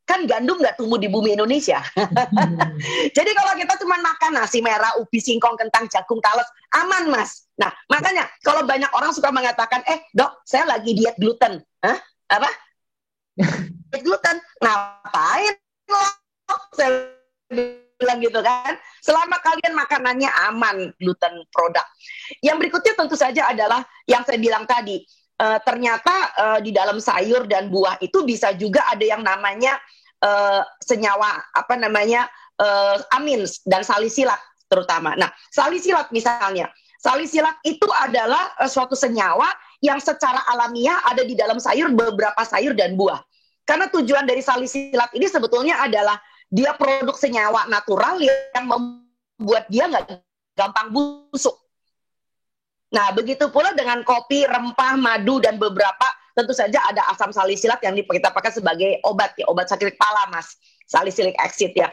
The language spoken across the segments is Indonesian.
kan gandum nggak tumbuh di bumi Indonesia. Jadi kalau kita cuma makan nasi merah, ubi, singkong, kentang, jagung, talas, aman Mas. Nah makanya kalau banyak orang suka mengatakan, dok saya lagi diet gluten. Hah? Apa? Diet gluten? Ngapain lo? Saya bilang gitu kan. Selama kalian makanannya aman, gluten produk. Yang berikutnya tentu saja adalah yang saya bilang tadi. Ternyata di dalam sayur dan buah itu bisa juga ada yang namanya senyawa amins dan salisilat terutama. Nah, salisilat misalnya, salisilat itu adalah suatu senyawa yang secara alamiah ada di dalam sayur, beberapa sayur dan buah. Karena tujuan dari salisilat ini sebetulnya adalah dia produk senyawa natural yang membuat dia nggak gampang busuk. Nah, begitu pula dengan kopi, rempah, madu, dan beberapa, tentu saja ada asam salisilat yang kita pakai sebagai obat, ya, obat sakit kepala, Mas. Salicylic acid, ya.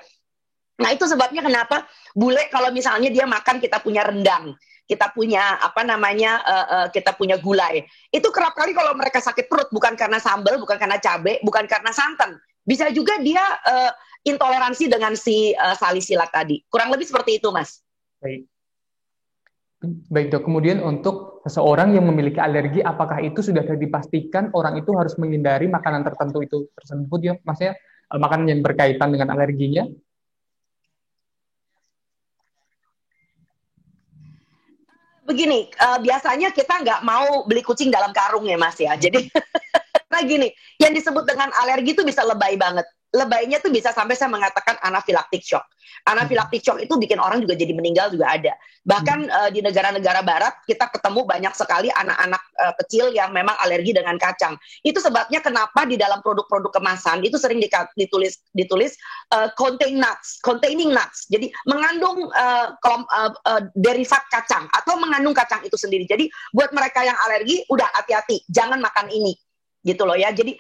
Nah, itu sebabnya kenapa bule kalau misalnya dia makan, kita punya rendang, kita punya, kita punya gulai. Itu kerap kali kalau mereka sakit perut, bukan karena sambal, bukan karena cabai, bukan karena santan. Bisa juga dia intoleransi dengan si salisilat tadi. Kurang lebih seperti itu, Mas. Baik dok, kemudian untuk seseorang yang memiliki alergi, apakah itu sudah dipastikan orang itu harus menghindari makanan tertentu itu tersebut ya, maksudnya makanan yang berkaitan dengan alerginya? Begini, biasanya kita nggak mau beli kucing dalam karung ya Mas ya, jadi nah gini, yang disebut dengan alergi itu bisa lebay banget. Lebaynya tuh bisa sampai saya mengatakan anaphylactic shock. Anaphylactic shock itu bikin orang juga jadi meninggal juga ada. Bahkan di negara-negara barat kita ketemu banyak sekali anak-anak kecil yang memang alergi dengan kacang. Itu sebabnya kenapa di dalam produk-produk kemasan itu sering ditulis containing nuts. Jadi mengandung derivat kacang atau mengandung kacang itu sendiri. Jadi buat mereka yang alergi udah hati-hati, jangan makan ini. Gitu loh ya. Jadi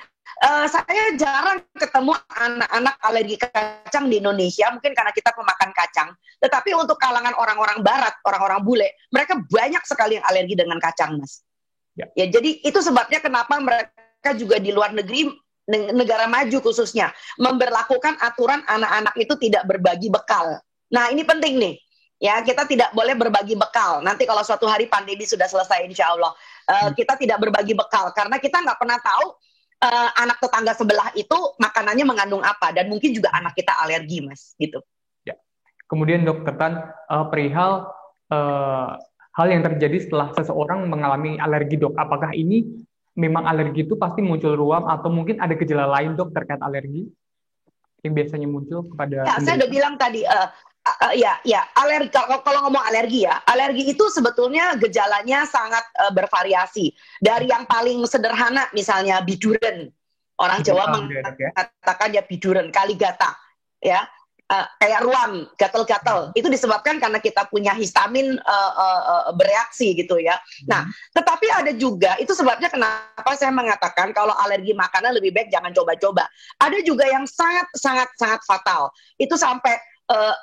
saya jarang ketemu anak-anak alergi kacang di Indonesia, mungkin karena kita pemakan kacang. Tetapi untuk kalangan orang-orang barat, orang-orang bule, mereka banyak sekali yang alergi dengan kacang, Mas. Ya, jadi itu sebabnya kenapa mereka juga di luar negeri, negara maju khususnya, memberlakukan aturan anak-anak itu tidak berbagi bekal. Nah, ini penting nih. Ya, kita tidak boleh berbagi bekal. Nanti kalau suatu hari pandemi sudah selesai, insya Allah, kita tidak berbagi bekal. Karena kita nggak pernah tahu anak tetangga sebelah itu makanannya mengandung apa. Dan mungkin juga anak kita alergi, Mas. Gitu. Ya. Kemudian Dokter Tan, perihal hal yang terjadi setelah seseorang mengalami alergi, dok. Apakah ini memang alergi itu pasti muncul ruam atau mungkin ada gejala lain, dok, terkait alergi yang biasanya muncul kepada ya, saya udah bilang tadi, alergi, kalau ngomong alergi ya, alergi itu sebetulnya gejalanya sangat bervariasi. Dari yang paling sederhana misalnya biduren. Orang Jawa mengatakan ya biduren, kaligata, ya. Kayak ruam, gatal-gatal. Itu disebabkan karena kita punya histamin bereaksi gitu ya. Nah, tetapi ada juga, itu sebabnya kenapa saya mengatakan kalau alergi makanan lebih baik jangan coba-coba. Ada juga yang sangat fatal. Itu sampai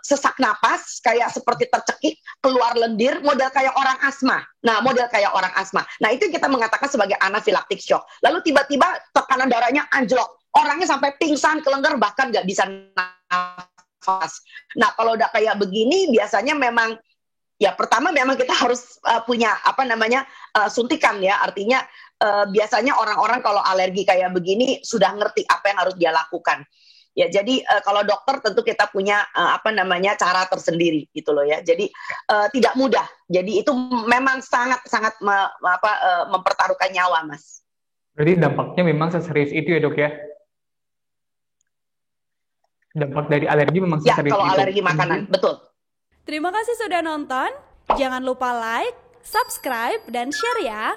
sesak napas, kayak seperti tercekik, keluar lendir, model kayak orang asma. Nah, model kayak orang asma. Nah, itu kita mengatakan sebagai anaphylactic shock. Lalu tiba-tiba tekanan darahnya anjlok. Orangnya sampai pingsan, kelengger, bahkan nggak bisa nafas. Nah, kalau udah kayak begini, biasanya memang, ya pertama memang kita harus punya, suntikan ya. Artinya, biasanya orang-orang kalau alergi kayak begini, sudah ngerti apa yang harus dia lakukan. Ya, jadi kalau dokter tentu kita punya cara tersendiri gitu loh ya. Jadi tidak mudah. Jadi itu memang sangat mempertaruhkan nyawa, Mas. Berarti dampaknya memang seserius itu ya, Dok ya? Dampak dari alergi memang seserius itu. Ya, kalau alergi makanan, betul. Terima kasih sudah nonton. Jangan lupa like, subscribe, dan share ya.